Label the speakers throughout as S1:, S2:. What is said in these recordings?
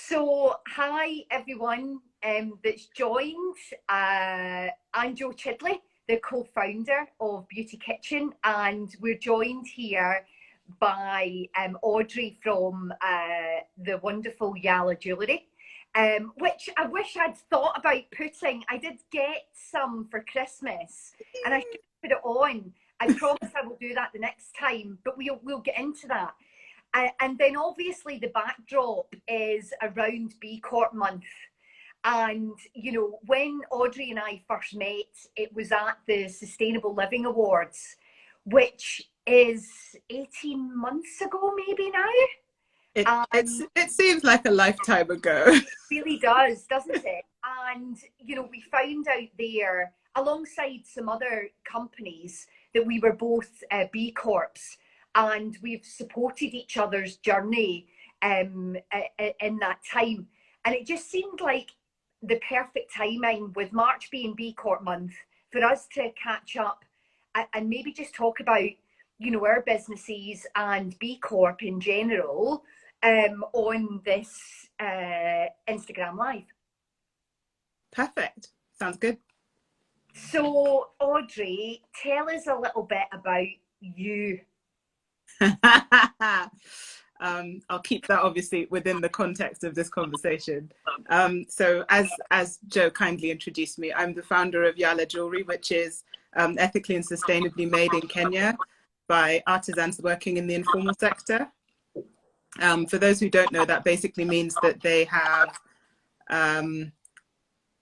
S1: So, hi everyone that's joined. I'm Jo Chidley, the co-founder of Beauty Kitchen, and we're joined here by Audrey from the wonderful Yala Jewellery, which I wish I'd thought about putting. I did get some for Christmas, and I should put it on. I promise I will do that the next time, but we'll get into that. And then obviously the backdrop is around B Corp month. And, you know, when Audrey and I first met, it was at the Sustainable Living Awards, which is 18 months ago, maybe now.
S2: It seems like a lifetime ago.
S1: It really does, doesn't it? And, you know, we found out there, alongside some other companies, that we were both B Corps, and we've supported each other's journey in that time. And it just seemed like the perfect timing, with March being B Corp month, for us to catch up and maybe just talk about, you know, our businesses and B Corp in general on this Instagram Live.
S2: Perfect. Sounds good.
S1: So, Audrey, tell us a little bit about you.
S2: I'll keep that obviously within the context of this conversation. So as Jo kindly introduced me, I'm the founder of Yala Jewellery, which is ethically and sustainably made in Kenya by artisans working in the informal sector. For those who don't know, that basically means that they have,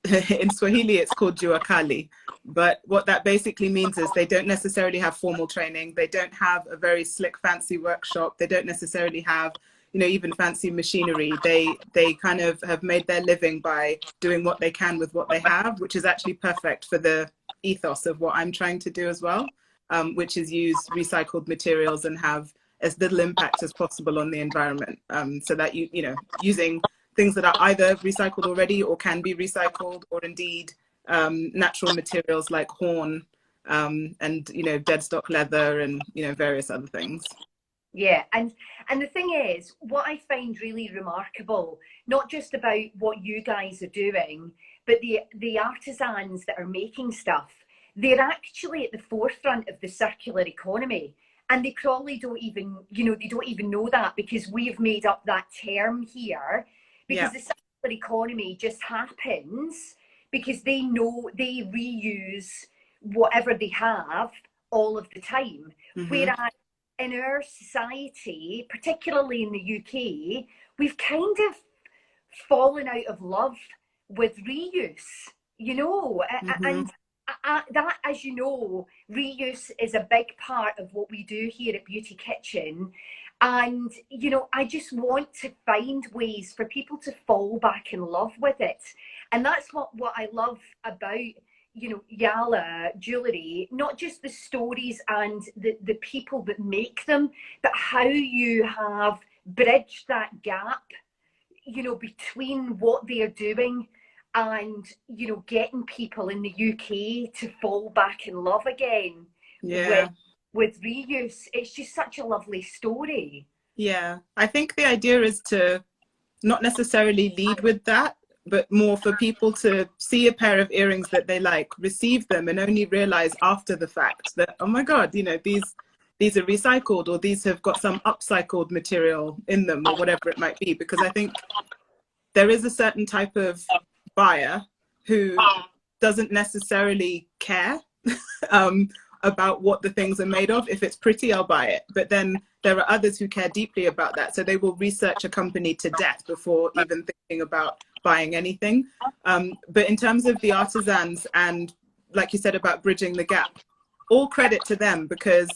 S2: in Swahili, it's called jua kali. But what that basically means is they don't necessarily have formal training. They don't have a very slick, fancy workshop. They don't necessarily have, you know, even fancy machinery. They kind of have made their living by doing what they can with what they have, which is actually perfect for the ethos of what I'm trying to do as well, which is use recycled materials and have as little impact as possible on the environment. So that you know, using things that are either recycled already or can be recycled, or indeed natural materials like horn and, you know, dead stock leather and, you know, various other things.
S1: Yeah, and the thing is, what I find really remarkable, not just about what you guys are doing, but the artisans that are making stuff, they're actually at the forefront of the circular economy. And they probably don't even, you know, they don't even know that, because we've made up that term here, because the circular economy just happens because they know they reuse whatever they have all of the time. Mm-hmm. Whereas in our society, particularly in the UK, we've kind of fallen out of love with reuse, you know, mm-hmm. and that, as you know, reuse is a big part of what we do here at Beauty Kitchen. And, you know, I just want to find ways for people to fall back in love with it. And that's what I love about, you know, Yala Jewellery, not just the stories and the people that make them, but how you have bridged that gap, you know, between what they're doing and, you know, getting people in the UK to fall back in love again with reuse. It's just such a lovely story.
S2: Yeah, I think the idea is to not necessarily lead with that, but more for people to see a pair of earrings that they like, receive them, and only realize after the fact that, oh my God, you know, these are recycled, or these have got some upcycled material in them, or whatever it might be. Because I think there is a certain type of buyer who doesn't necessarily care about what the things are made of. If it's pretty, I'll buy it. But then there are others who care deeply about that. So they will research a company to death before even thinking about buying anything. But in terms of the artisans, and like you said about bridging the gap, all credit to them, because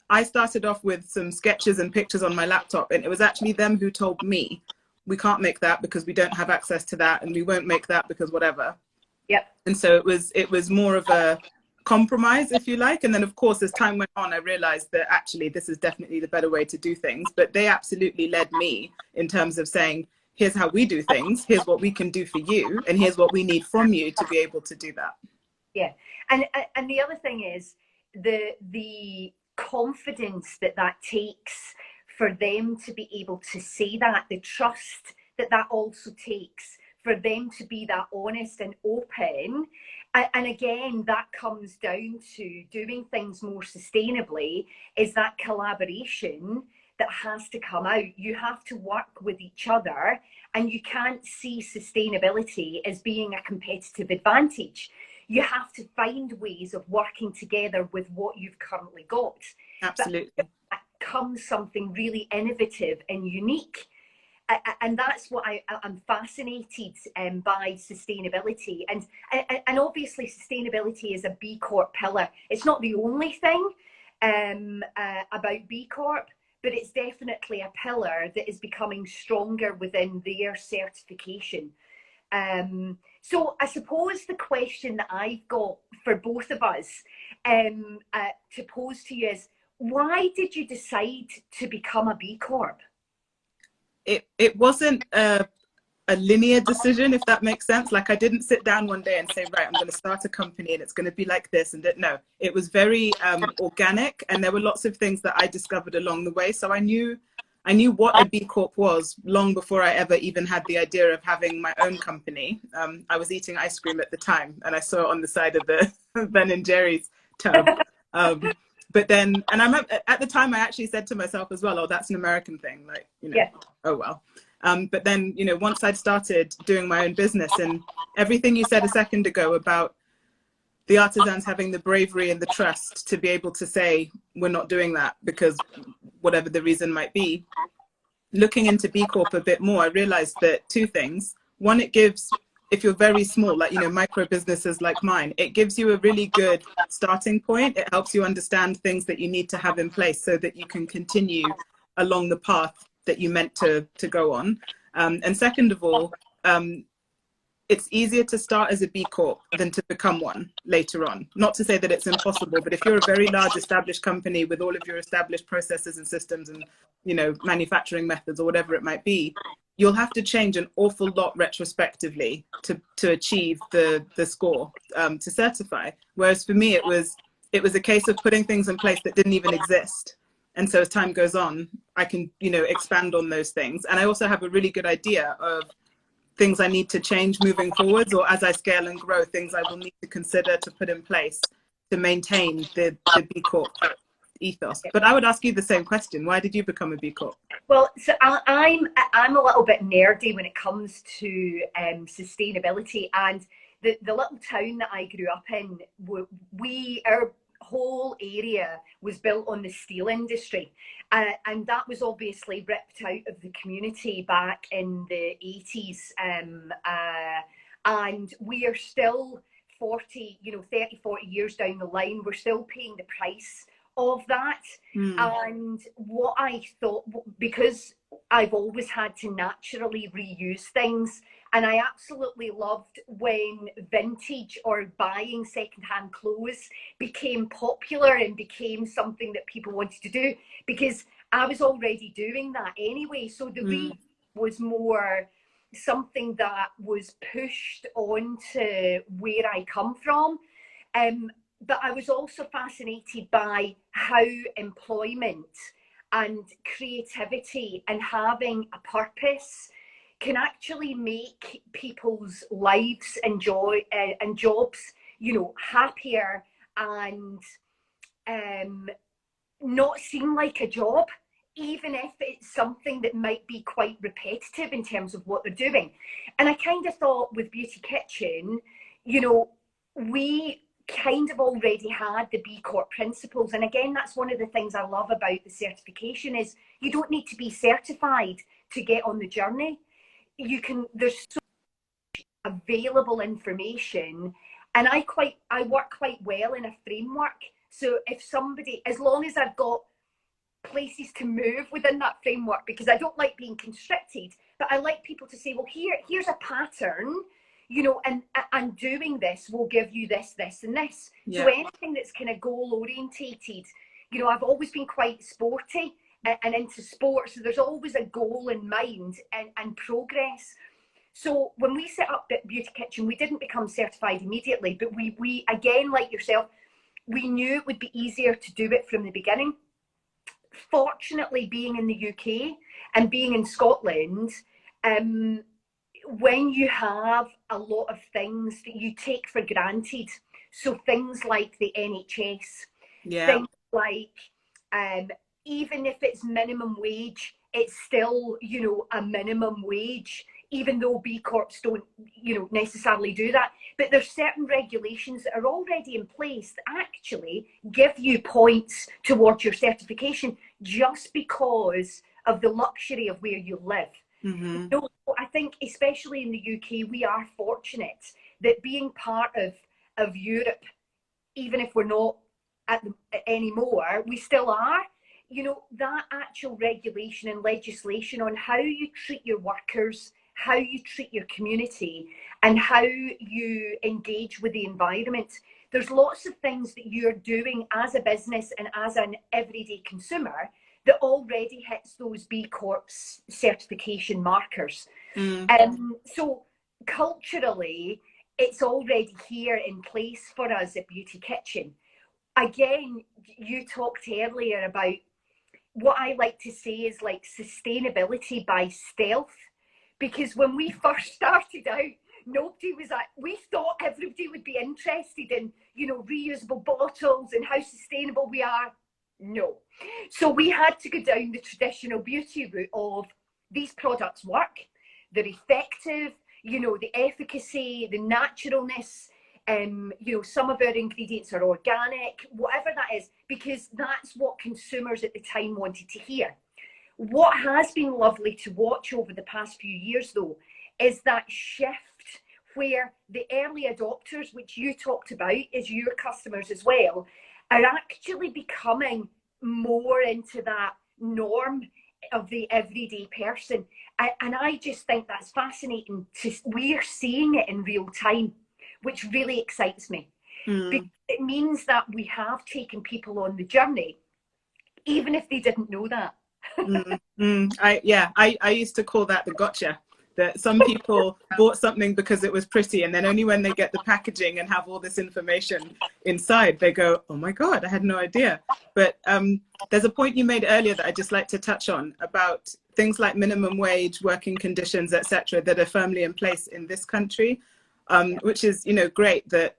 S2: I started off with some sketches and pictures on my laptop, and it was actually them who told me, we can't make that because we don't have access to that, and we won't make that because whatever.
S1: Yep.
S2: And so it was more of a compromise, if you like. And then of course, as time went on, I realized that actually this is definitely the better way to do things. But they absolutely led me in terms of saying, here's how we do things, here's what we can do for you, and here's what we need from you to be able to do that.
S1: Yeah. And the other thing is the confidence that takes for them to be able to say that, the trust that also takes for them to be that honest and open. And again, that comes down to doing things more sustainably, is that collaboration that has to come out. You have to work with each other, and you can't see sustainability as being a competitive advantage. You have to find ways of working together with what you've currently got.
S2: Absolutely.
S1: But that comes something really innovative and unique. And that's what I'm fascinated by sustainability. And obviously sustainability is a B Corp pillar. It's not the only thing about B Corp, but it's definitely a pillar that is becoming stronger within their certification. So I suppose the question that I've got for both of us to pose to you is, why did you decide to become a B Corp?
S2: It wasn't a linear decision, if that makes sense. Like, I didn't sit down one day and say, right, I'm going to start a company and it's going to be like this and that. No, it was very organic, and there were lots of things that I discovered along the way. So I knew what a B Corp was long before I ever even had the idea of having my own company. I was eating ice cream at the time, and I saw it on the side of the Ben and Jerry's tub. But then, and at the time, I actually said to myself as well, oh, that's an American thing. Like,
S1: yeah.
S2: Oh, well. But then, once I'd started doing my own business, and everything you said a second ago about the artisans having the bravery and the trust to be able to say, we're not doing that because whatever the reason might be, looking into B Corp a bit more, I realized that two things. One, it gives, if you're very small, like, micro businesses like mine, it gives you a really good starting point. It helps you understand things that you need to have in place so that you can continue along the path that you meant to go on. And second of all, it's easier to start as a B Corp than to become one later on. Not to say that it's impossible, but if you're a very large established company with all of your established processes and systems and, manufacturing methods or whatever it might be, you'll have to change an awful lot retrospectively to achieve the score to certify. Whereas for me, it was a case of putting things in place that didn't even exist. And so as time goes on, I can, expand on those things. And I also have a really good idea of things I need to change moving forwards, or as I scale and grow, things I will need to consider to put in place to maintain the B Corp ethos. But I would ask you the same question. Why did you become a B Corp?
S1: Well, so I'm a little bit nerdy when it comes to sustainability. And the little town that I grew up in, our whole area was built on the steel industry, and that was obviously ripped out of the community back in the 80s, and we are still 30, 40 years down the line, we're still paying the price of that. And what I thought, because I've always had to naturally reuse things, and I absolutely loved when vintage or buying secondhand clothes became popular and became something that people wanted to do, because I was already doing that anyway. So the read was more something that was pushed onto where I come from. But I was also fascinated by how employment and creativity and having a purpose can actually make people's lives and jobs, happier, and not seem like a job, even if it's something that might be quite repetitive in terms of what they're doing. And I kind of thought with Beauty Kitchen, we kind of already had the B Corp principles. And again, that's one of the things I love about the certification is you don't need to be certified to get on the journey. There's so much available information, and I work quite well in a framework. So if somebody, as long as I've got places to move within that framework, because I don't like being constricted, but I like people to say, well, here's a pattern, and doing this will give you this, this, and this. Yeah. So anything that's kind of goal orientated, I've always been quite sporty and into sports, so there's always a goal in mind and progress. So when we set up Beauty Kitchen, we didn't become certified immediately, but we again, like yourself, we knew it would be easier to do it from the beginning. Fortunately, being in the UK and being in Scotland, when you have a lot of things that you take for granted, so things like the NHS, things like even if it's minimum wage, it's still, you know, a minimum wage, even though B Corps don't, you know, necessarily do that. But there's certain regulations that are already in place that actually give you points towards your certification just because of the luxury of where you live.
S2: Mm-hmm.
S1: So I think, especially in the UK, we are fortunate that being part of Europe, even if we're not anymore, we still are. You know, that actual regulation and legislation on how you treat your workers, how you treat your community, and how you engage with the environment. There's lots of things that you're doing as a business and as an everyday consumer that already hits those B Corp certification markers. So culturally, it's already here in place for us at Beauty Kitchen. Again, you talked earlier about what I like to say is like sustainability by stealth. Because when we first started out, nobody was like, we thought everybody would be interested in, you know, reusable bottles and how sustainable we are. No. So we had to go down the traditional beauty route of these products work, they're effective, you know, the efficacy, the naturalness, you know, some of our ingredients are organic, whatever that is, because that's what consumers at the time wanted to hear. What has been lovely to watch over the past few years, though, is that shift where the early adopters, which you talked about as your customers as well, are actually becoming more into that norm of the everyday person. And I just think that's fascinating. We're seeing it in real time, which really excites me. Because it means that we have taken people on the journey, even if they didn't know that.
S2: I used to call that the gotcha. That some people bought something because it was pretty, and then only when they get the packaging and have all this information inside, they go, oh my God, I had no idea. But there's a point you made earlier that I'd just like to touch on about things like minimum wage, working conditions, etc., that are firmly in place in this country, which is, you know, great that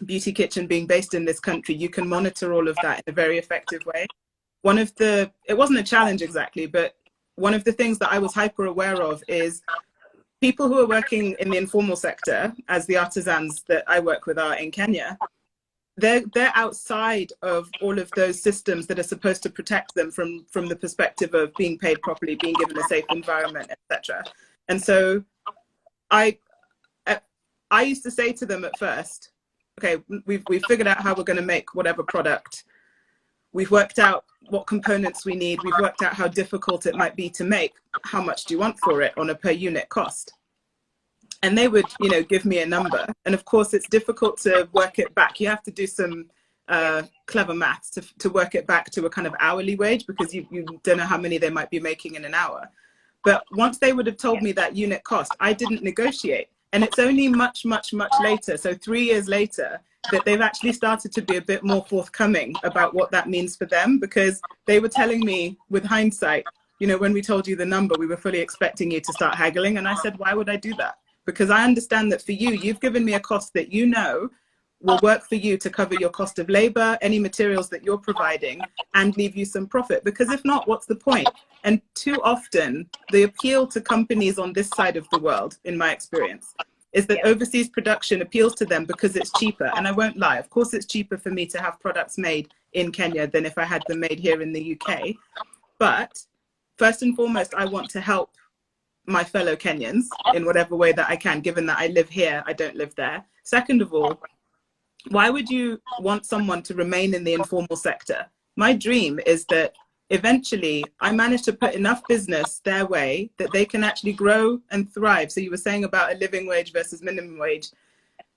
S2: Beauty Kitchen being based in this country, you can monitor all of that in a very effective way. It wasn't a challenge exactly, but one of the things that I was hyper aware of is people who are working in the informal sector, as the artisans that I work with are in Kenya, they're outside of all of those systems that are supposed to protect them from the perspective of being paid properly, being given a safe environment, etc. And so I used to say to them at first, okay, we've figured out how we're going to make whatever product. We've worked out what components we need. We've worked out how difficult it might be to make. How much do you want for it on a per unit cost? And they would, you know, give me a number. And of course, it's difficult to work it back. You have to do some clever maths to work it back to a kind of hourly wage, because you don't know how many they might be making in an hour. But once they would have told me that unit cost, I didn't negotiate. And it's only much, much, much later, so 3 years later, that they've actually started to be a bit more forthcoming about what that means for them, because they were telling me with hindsight, you know, when we told you the number, we were fully expecting you to start haggling. And I said, why would I do that? Because I understand that for you, you've given me a cost that you know will work for you to cover your cost of labor, any materials that you're providing, and leave you some profit. Because if not, what's the point? And too often, the appeal to companies on this side of the world, in my experience, is that overseas production appeals to them because it's cheaper. And I won't lie, of course it's cheaper for me to have products made in Kenya than if I had them made here in the UK. But first and foremost, I want to help my fellow Kenyans in whatever way that I can, given that I live here, I don't live there. Second of all, why would you want someone to remain in the informal sector? My dream is that eventually I manage to put enough business their way that they can actually grow and thrive. So you were saying about a living wage versus minimum wage.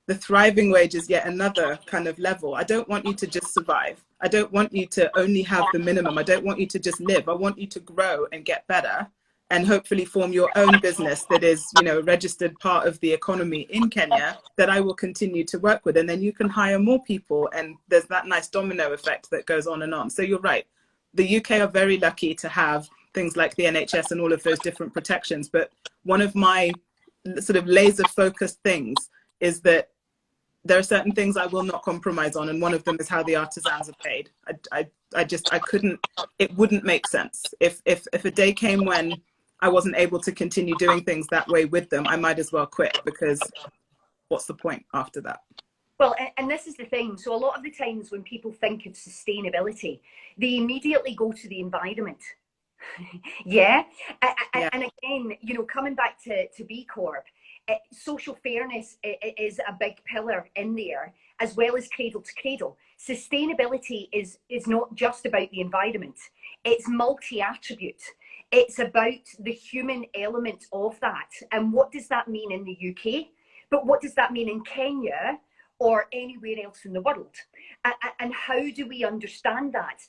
S2: The thriving wage is yet another kind of level. I don't want you to just survive. I don't want you to only have the minimum. I don't want you to just live. I want you to grow and get better and hopefully form your own business that is, you know, a registered part of the economy in Kenya that I will continue to work with. And then you can hire more people, and there's that nice domino effect that goes on and on. So you're right. The UK are very lucky to have things like the NHS and all of those different protections. But one of my sort of laser focused things is that there are certain things I will not compromise on, and one of them is how the artisans are paid. I couldn't, it wouldn't make sense. If a day came when I wasn't able to continue doing things that way with them, I might as well quit, because what's the point after that?
S1: Well, and this is the thing. So a lot of the times when people think of sustainability, they immediately go to the environment. Yeah.
S2: Yeah.
S1: And again, you know, coming back to B Corp, social fairness is a big pillar in there, as well as cradle to cradle. Sustainability is not just about the environment. It's multi-attribute. It's about the human element of that. And what does that mean in the UK? But what does that mean in Kenya or anywhere else in the world? And how do we understand that?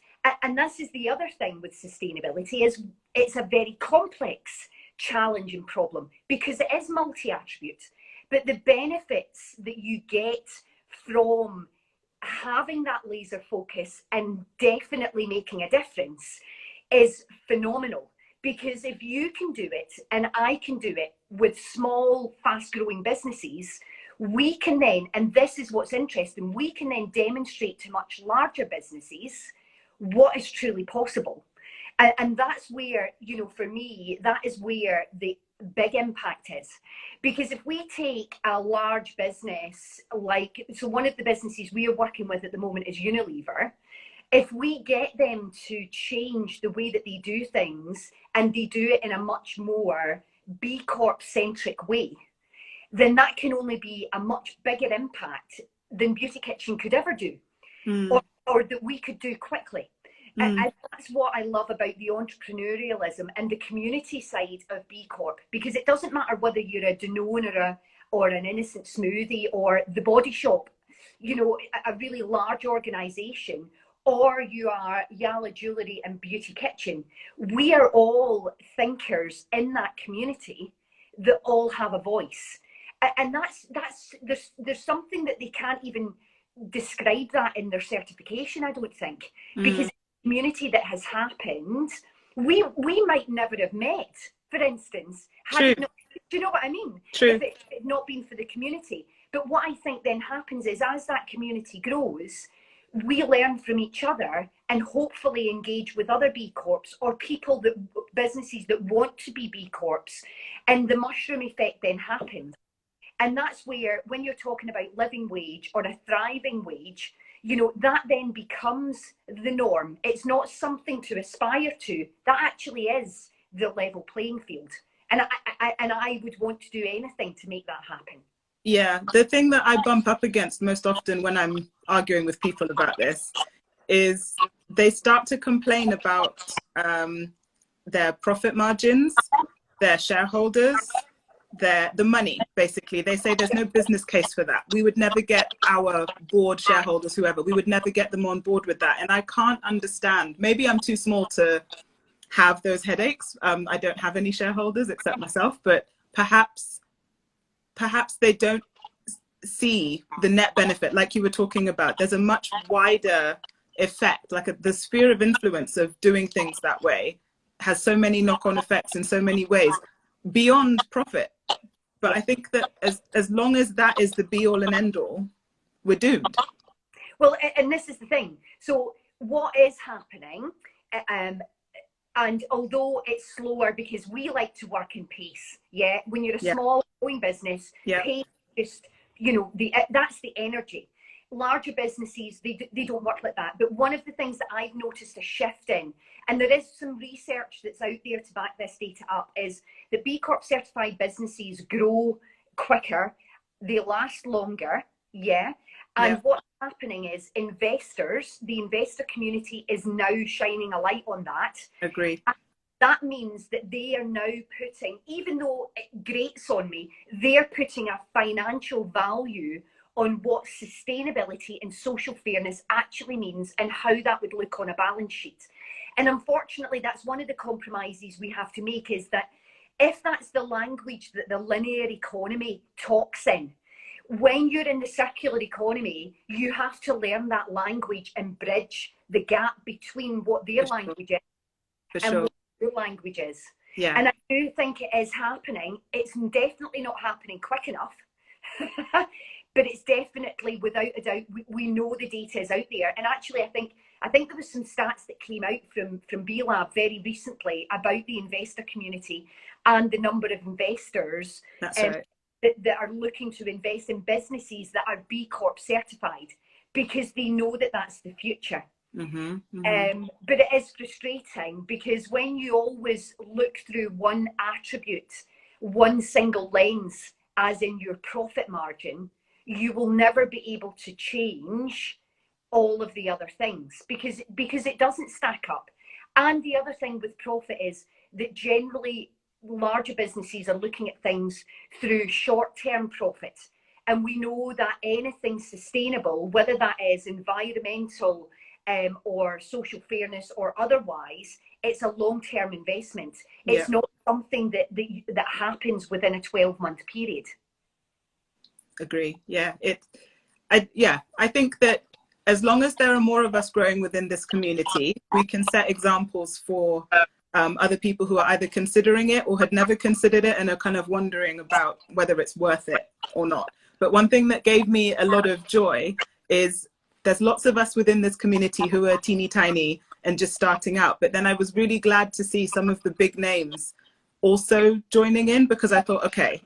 S1: And this is the other thing with sustainability, is it's a very complex challenging problem, because it is multi-attribute. But the benefits that you get from having that laser focus and definitely making a difference is phenomenal. Because if you can do it, and I can do it with small, fast-growing businesses, we can then, and this is what's interesting, we can then demonstrate to much larger businesses what is truly possible. And that's where, you know, for me, that is where the big impact is. Because if we take a large business, like, so one of the businesses we are working with at the moment is Unilever. If we get them to change the way that they do things, and they do it in a much more B Corp centric way, then that can only be a much bigger impact than Beauty Kitchen could ever do, or that we could do quickly. And that's what I love about the entrepreneurialism and the community side of B Corp, because it doesn't matter whether you're a Danone or an Innocent Smoothie or the Body Shop, you know, a really large organisation, or you are Yala Jewellery and Beauty Kitchen. We are all thinkers in that community that all have a voice. And there's something that they can't even describe that in their certification, I don't think, because community that has happened, we might never have met, for instance, had it not, do you know what I mean?
S2: True.
S1: If it had not been for the community. But what I think then happens is, as that community grows, we learn from each other and hopefully engage with other B Corps or people, that businesses that want to be B Corps, and the mushroom effect then happens. And that's where, when you're talking about living wage or a thriving wage, you know, that then becomes the norm. It's not something to aspire to. That actually is the level playing field. And I would want to do anything to make that happen.
S2: Yeah, the thing that I bump up against most often when I'm arguing with people about this is they start to complain about their profit margins, their shareholders, the money, basically. They say there's no business case for that. We would never get our board shareholders, whoever, we would never get them on board with that. And I can't understand. Maybe I'm too small to have those headaches. I don't have any shareholders except myself, but perhaps they don't see the net benefit, like you were talking about. There's a much wider effect, like the sphere of influence of doing things that way has so many knock-on effects in so many ways beyond profit. But I think that as long as that is the be-all and end-all, we're doomed.
S1: Well, and this is the thing. So what is happening, and although it's slower, because we like to work in pace, yeah, when you're a small growing business, pace just, you know, that's the energy. Larger businesses, they don't work like that. But one of the things that I've noticed a shift in, and there is some research that's out there to back this data up, is that B Corp certified businesses grow quicker, they last longer, and what's happening is investors, the investor community is now shining a light on that.
S2: Agreed.
S1: And that means that they are now putting, even though it grates on me, they're putting a financial value on what sustainability and social fairness actually means and how that would look on a balance sheet. And unfortunately, that's one of the compromises we have to make, is that if that's the language that the linear economy talks in, when you're in the circular economy, you have to learn that language and bridge the gap between what their language is and what your language is.
S2: Yeah.
S1: And I do think it is happening. It's definitely not happening quick enough. But it's definitely, without a doubt, we know the data is out there. And actually, I think there was some stats that came out from B Lab very recently about the investor community and the number of investors
S2: That's right.
S1: that are looking to invest in businesses that are B Corp certified, because they know that that's the future.
S2: Mm-hmm, mm-hmm.
S1: But it is frustrating, because when you always look through one attribute, one single lens, as in your profit margin, you will never be able to change all of the other things, because it doesn't stack up. And the other thing with profit is that generally larger businesses are looking at things through short-term profit. And we know that anything sustainable, whether that is environmental or social fairness or otherwise, it's a long-term investment.
S2: Yeah.
S1: It's not something that happens within a 12-month period.
S2: Agree. Yeah. I think that as long as there are more of us growing within this community, we can set examples for other people who are either considering it or had never considered it and are kind of wondering about whether it's worth it or not. But one thing that gave me a lot of joy is there's lots of us within this community who are teeny tiny and just starting out. But then I was really glad to see some of the big names also joining in, because I thought, okay,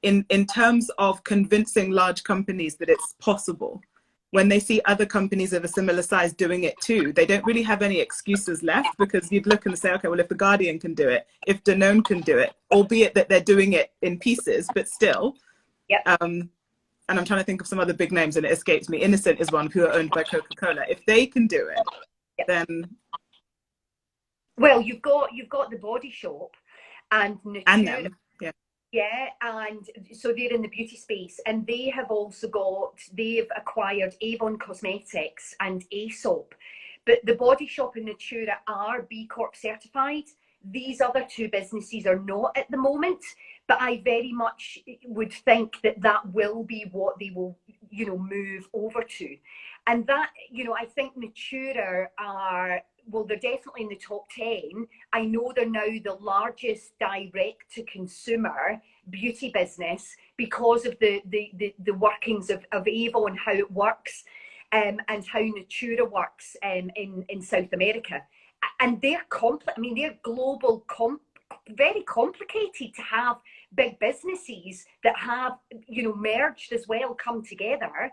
S2: in terms of convincing large companies that it's possible, when they see other companies of a similar size doing it too, they don't really have any excuses left, because you'd look and say, okay, well, if The Guardian can do it, if Danone can do it, albeit that they're doing it in pieces, but still.
S1: Yep.
S2: And I'm trying to think of some other big names and it escapes me. Innocent is one, who are owned by Coca-Cola. If they can do it,
S1: yep.
S2: then...
S1: Well, you've got the Body Shop and Natura.
S2: And them, yeah.
S1: Yeah, and so they're in the beauty space, and they've acquired Avon Cosmetics and Aesop. But the Body Shop and Natura are B Corp certified. These other two businesses are not at the moment, but I very much would think that will be what they will, move over to. And that, I think Natura are, well, they're definitely in the top 10. I know they're now the largest direct to consumer beauty business because of the workings of Avon and how it works, and how Natura works in South America. And they're they're global, very complicated to have big businesses that have, merged as well, come together,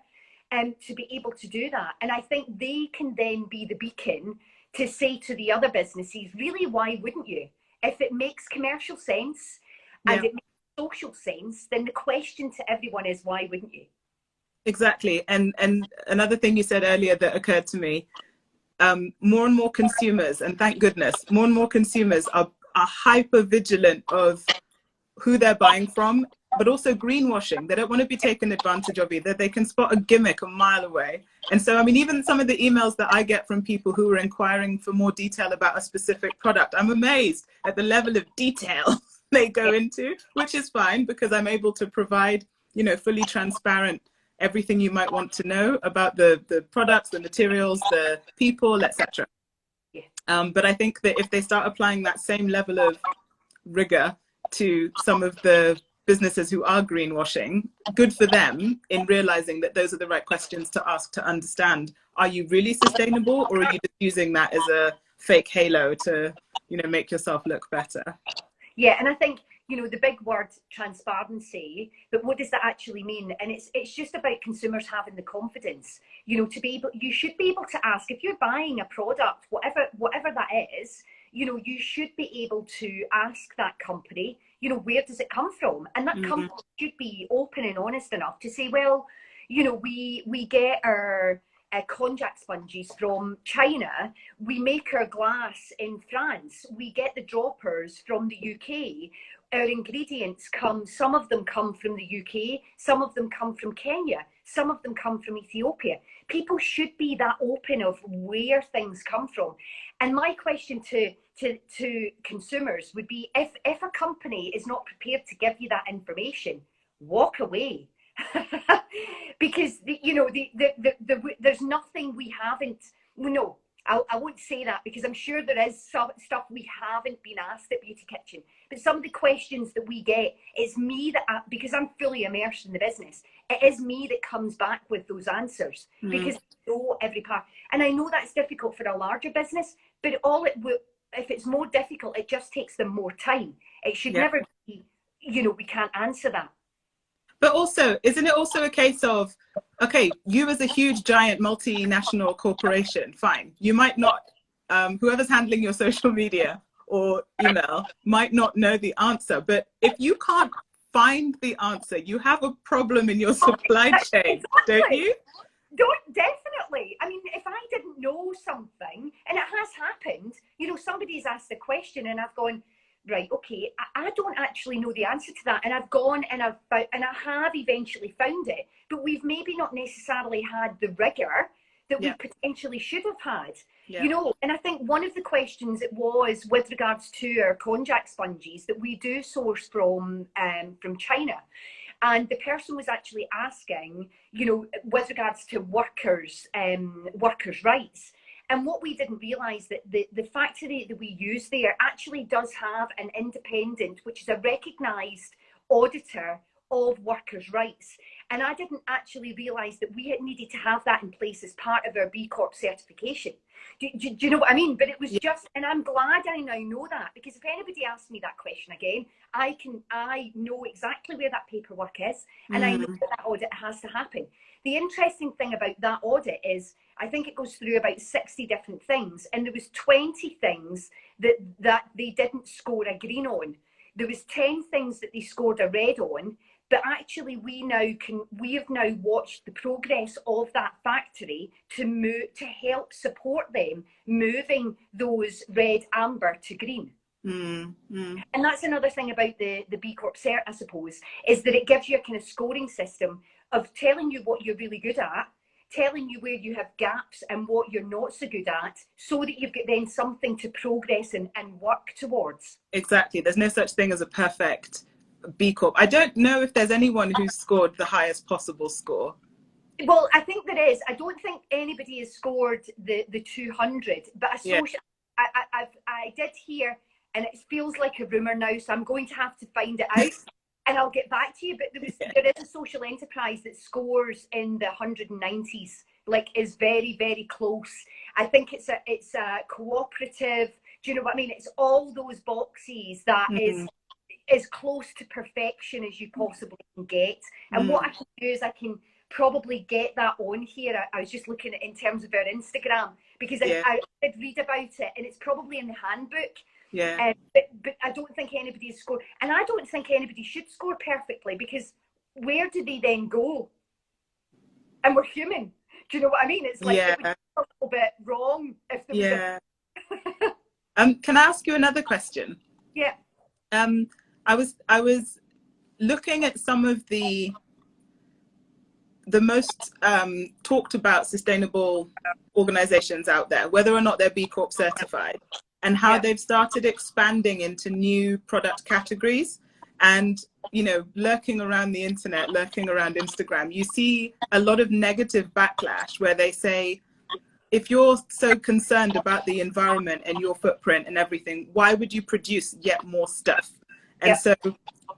S1: to be able to do that. And I think they can then be the beacon to say to the other businesses, really, why wouldn't you? If it makes commercial sense and it makes social sense, then the question to everyone is, why wouldn't you?
S2: Exactly. And another thing you said earlier that occurred to me, more and more consumers, and thank goodness, more and more consumers are hyper vigilant of who they're buying from, but also greenwashing. They don't want to be taken advantage of either. They can spot a gimmick a mile away. And so, even some of the emails that I get from people who are inquiring for more detail about a specific product, I'm amazed at the level of detail they go into, which is fine, because I'm able to provide, fully transparent everything you might want to know about the products, the materials, the people, etc. But I think that if they start applying that same level of rigor to some of the businesses who are greenwashing, good for them in realizing that those are the right questions to ask to understand, are you really sustainable, or are you just using that as a fake halo to, make yourself look better? Yeah,
S1: and I think, the big word transparency, but what does that actually mean? And it's just about consumers having the confidence, to be able, you should be able to ask, if you're buying a product, whatever that is, you should be able to ask that company, where does it come from? And that company should be open and honest enough to say, well, we get our konjac sponges from China, we make our glass in France, we get the droppers from the UK, our ingredients some of them come from the UK, some of them come from Kenya, some of them come from Ethiopia. People should be that open of where things come from. And my question to consumers would be, if a company is not prepared to give you that information, walk away. Because there's nothing we haven't. No, I won't say that because I'm sure there is some stuff we haven't been asked at Beauty Kitchen. But some of the questions that we get, it's me that, because I'm fully immersed in the business, it is me that comes back with those answers because I know every part. And I know that's difficult for a larger business, but if it's more difficult, it just takes them more time. It should never be, we can't answer that.
S2: But also, isn't it also a case of, okay, you as a huge, giant, multinational corporation, fine. You might not, whoever's handling your social media or email might not know the answer. But if you can't find the answer, you have a problem in your supply chain, don't you?
S1: Definitely. I mean, if I didn't know something, and it has happened, somebody's asked a question and I've gone, right, okay, I don't actually know the answer to that. And I've gone and I have eventually found it, but we've maybe not necessarily had the rigor that we potentially should have had. And I think one of the questions it was with regards to our konjac sponges that we do source from China. And the person was actually asking, with regards to workers' rights. And what we didn't realise that the factory that we use there actually does have an independent, which is a recognised auditor of workers' rights. And I didn't actually realise that we had needed to have that in place as part of our B Corp certification. Do you know what I mean? But it was just, and I'm glad I now know that, because if anybody asks me that question again, I know exactly where that paperwork is, and I know that audit has to happen. The interesting thing about that audit is, I think it goes through about 60 different things, and there was 20 things that they didn't score a green on. There was 10 things that they scored a red on, but actually we have now watched the progress of that factory to help support them moving those red, amber to green. And that's another thing about the B Corp cert, I suppose, is that it gives you a kind of scoring system of telling you what you're really good at, telling you where you have gaps and what you're not so good at, so that you've got then something to progress and work towards.
S2: Exactly. There's no such thing as a perfect B Corp. I don't know if there's anyone who's scored the highest possible score.
S1: Well, I think there is. I don't think anybody has scored the 200, but I did hear, and it feels like a rumour now, so I'm going to have to find it out. And I'll get back to you, but there is a social enterprise that scores in the 190s, like is very, very close. I think it's a cooperative. Do you know what I mean? It's all those boxes that is as close to perfection as you possibly can get. And what I can do is I can probably get that on here. I was just looking at in terms of our Instagram, because I did read about it, and it's probably in the handbook. But I don't think anybody has scored, and I don't think anybody should score perfectly, because where do they then go? And we're human. Do you know what I mean? It's like it would be a little bit wrong if there was
S2: Can I ask you another question?
S1: Yeah.
S2: I was looking at some of the most talked about sustainable organizations out there, whether or not they're B Corp certified, and how they've started expanding into new product categories. And, lurking around the internet, lurking around Instagram, you see a lot of negative backlash where they say, if you're so concerned about the environment and your footprint and everything, why would you produce yet more stuff? And so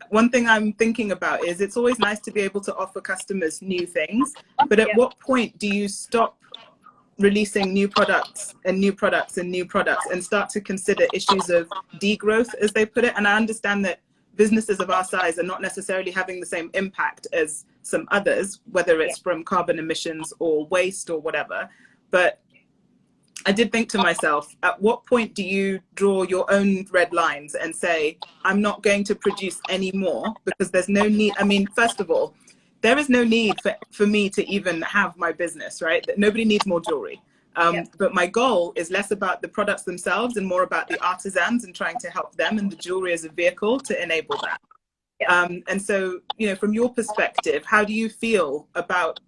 S2: one thing I'm thinking about is, it's always nice to be able to offer customers new things, but at what point do you stop releasing new products and new products and new products and start to consider issues of degrowth, as they put it? And I understand that businesses of our size are not necessarily having the same impact as some others, whether it's from carbon emissions or waste or whatever. But I did think to myself, at what point do you draw your own red lines and say, I'm not going to produce any more, because there's no need? I mean, first of all, there is no need for me to even have my business, right? Nobody needs more jewelry. But my goal is less about the products themselves and more about the artisans and trying to help them, and the jewelry as a vehicle to enable that. And so, from your perspective, how do you feel about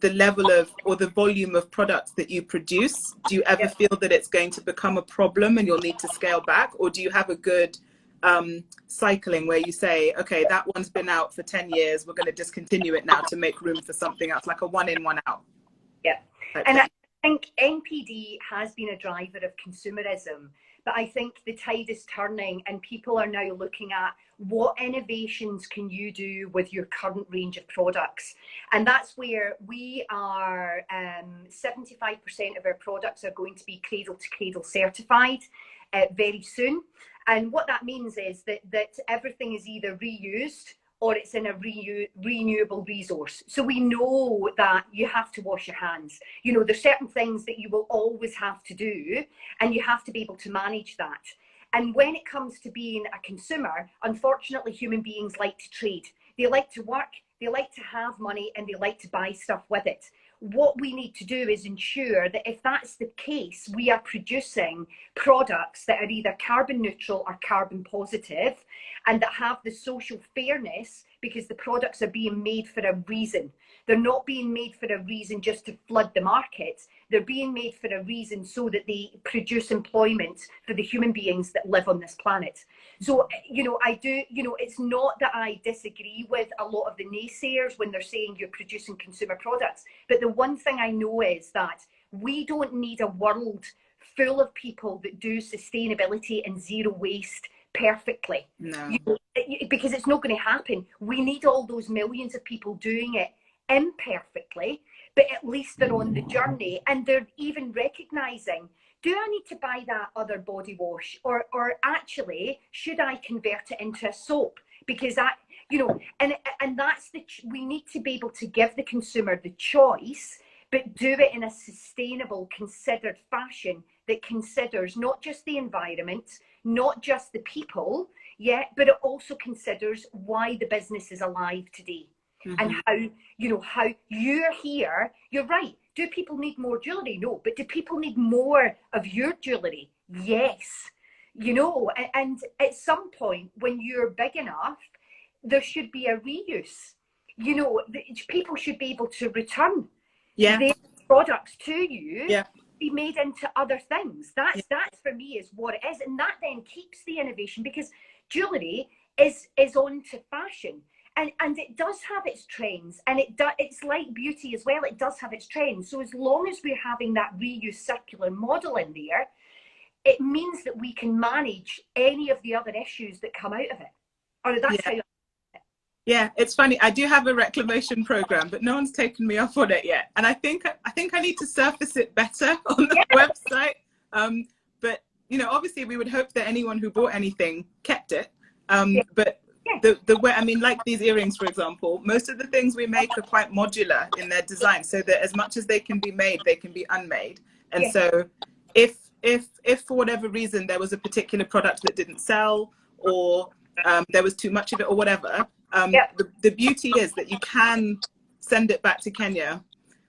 S2: the level of, or the volume of products that you produce? Do you ever feel that it's going to become a problem and you'll need to scale back? Or do you have a good cycling where you say, okay, that one's been out for 10 years, we're going to discontinue it now to make room for something else, like a one in, one out?
S1: And think NPD has been a driver of consumerism, but I think the tide is turning and people are now looking at what innovations can you do with your current range of products. And that's where we are, 75% of our products are going to be cradle to cradle certified very soon. And what that means is that everything is either reused or it's in a renewable resource. So we know that you have to wash your hands. You know, there's certain things that you will always have to do, and you have to be able to manage that. And when it comes to being a consumer, unfortunately, human beings like to trade. They like to work, they like to have money, and they like to buy stuff with it. What we need to do is ensure that if that's the case, we are producing products that are either carbon neutral or carbon positive, and that have the social fairness, because the products are being made for a reason. They're not being made for a reason just to flood the market. They're being made for a reason so that they produce employment for the human beings that live on this planet. So, you know, it's not that I disagree with a lot of the naysayers when they're saying you're producing consumer products. But the one thing I know is that we don't need a world full of people that do sustainability and zero waste perfectly.
S2: No.
S1: You know, because it's not going to happen. We need all those millions of people doing it imperfectly, but at least they're on the journey, and they're even recognizing, do I need to buy that other body wash, or actually should I convert it into a soap? Because and that's we need to be able to give the consumer the choice, but do it in a sustainable, considered fashion that considers not just the environment, not just the people, but it also considers why the business is alive today. And how you're here. You're right. Do people need more jewellery? No. But do people need more of your jewellery? Yes. You know, and at some point when you're big enough, there should be a reuse. You know, people should be able to return their products to you, be made into other things. That's for me is what it is. And that then keeps the innovation, because jewellery is on to fashion. And it does have its trends, and it's like beauty as well. It does have its trends. So as long as we're having that reuse circular model in there, it means that we can manage any of the other issues that come out of it. Or that's how.
S2: Yeah, it's funny. I do have a reclamation program, but no one's taken me up on it yet. And I think I need to surface it better on the website. But you know, obviously, we would hope that anyone who bought anything kept it. But the way, I mean, like these earrings, for example, most of the things we make are quite modular in their design, so that as much as they can be made, they can be unmade. And so if for whatever reason there was a particular product that didn't sell, or there was too much of it or whatever, the beauty is that you can send it back to Kenya,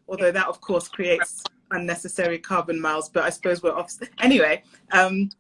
S2: although that of course creates unnecessary carbon miles, but I suppose we're off anyway, and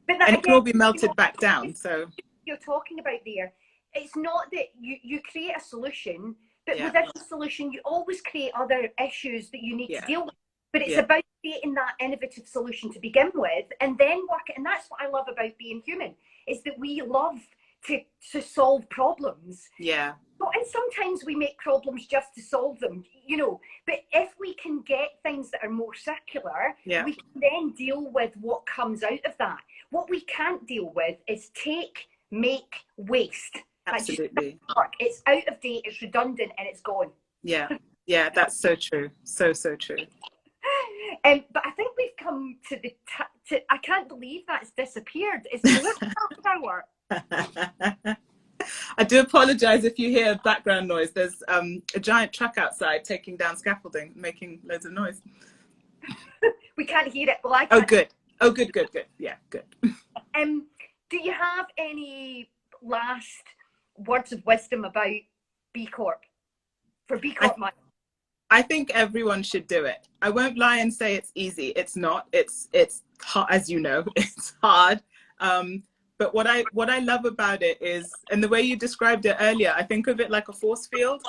S2: it can all be melted back down. So
S1: you're talking about there, it's not that you create a solution, but within the solution you always create other issues that you need to deal with. But it's about creating that innovative solution to begin with, and then work it. And that's what I love about being human, is that we love to solve problems. And sometimes we make problems just to solve them, you know. But if we can get things that are more circular, we can then deal with what comes out of that. What we can't deal with is make waste.
S2: Absolutely.
S1: It's out of date, it's redundant, and it's gone.
S2: Yeah, that's so true. So true.
S1: But I think we've come to the I can't believe that's disappeared. It's half hour.
S2: I do apologize if you hear background noise. There's a giant truck outside taking down scaffolding, making loads of noise.
S1: We can't hear it. Well, I can't.
S2: Oh, good. Yeah, good.
S1: Do you have any last words of wisdom about B Corp? For B Corp money?
S2: I think everyone should do it. I won't lie and say it's easy. It's not. It's hard, as you know. It's hard. But what I love about it is, and the way you described it earlier, I think of it like a force field.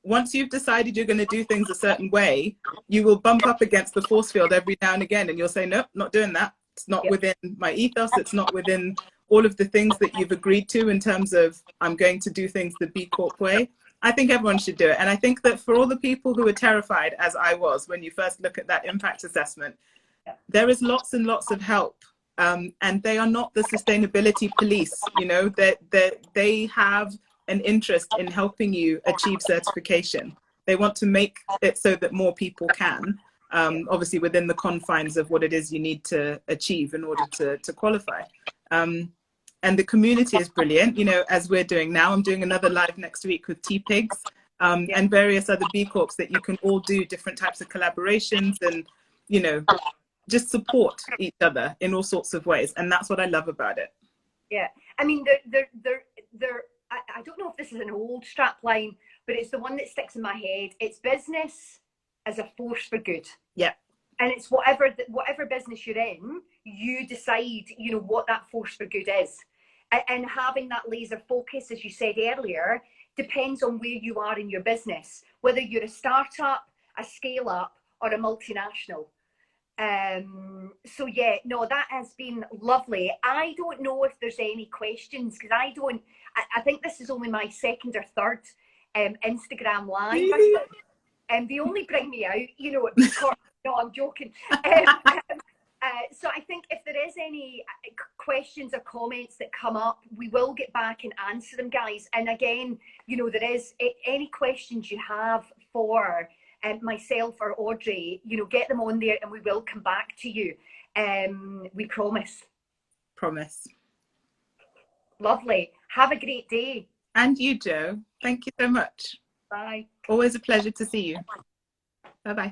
S2: Once you've decided you're going to do things a certain way, you will bump up against the force field every now and again, and you'll say, nope, not doing that. It's not within my ethos. It's not within all of the things that you've agreed to in terms of, I'm going to do things the B Corp way, I think everyone should do it. And I think that for all the people who are terrified, as I was when you first look at that impact assessment, there is lots and lots of help. And they are not the sustainability police. You know, they have an interest in helping you achieve certification. They want to make it so that more people can, obviously within the confines of what it is you need to achieve in order to qualify. And the community is brilliant. You know, as we're doing now, I'm doing another live next week with T-Pigs and various other B Corps that you can all do different types of collaborations and, you know, just support each other in all sorts of ways. And that's what I love about it.
S1: Yeah. I mean, I don't know if this is an old strap line, but it's the one that sticks in my head. It's business as a force for good.
S2: Yeah.
S1: And it's whatever business you're in, you decide, you know, what that force for good is. And having that laser focus, as you said earlier, depends on where you are in your business, whether you're a startup, a scale up, or a multinational. So yeah, no, that has been lovely. I don't know if there's any questions, because I think this is only my second or third Instagram live. And they only bring me out, you know, no, I'm joking. So I think if there is any questions or comments that come up, we will get back and answer them, guys. And again, you know, there is any questions you have for myself or Audrey, you know, get them on there and we will come back to you. We promise.
S2: Promise.
S1: Lovely. Have a great day.
S2: And you, Jo. Thank you so much.
S1: Bye.
S2: Always a pleasure to see you. Bye-bye.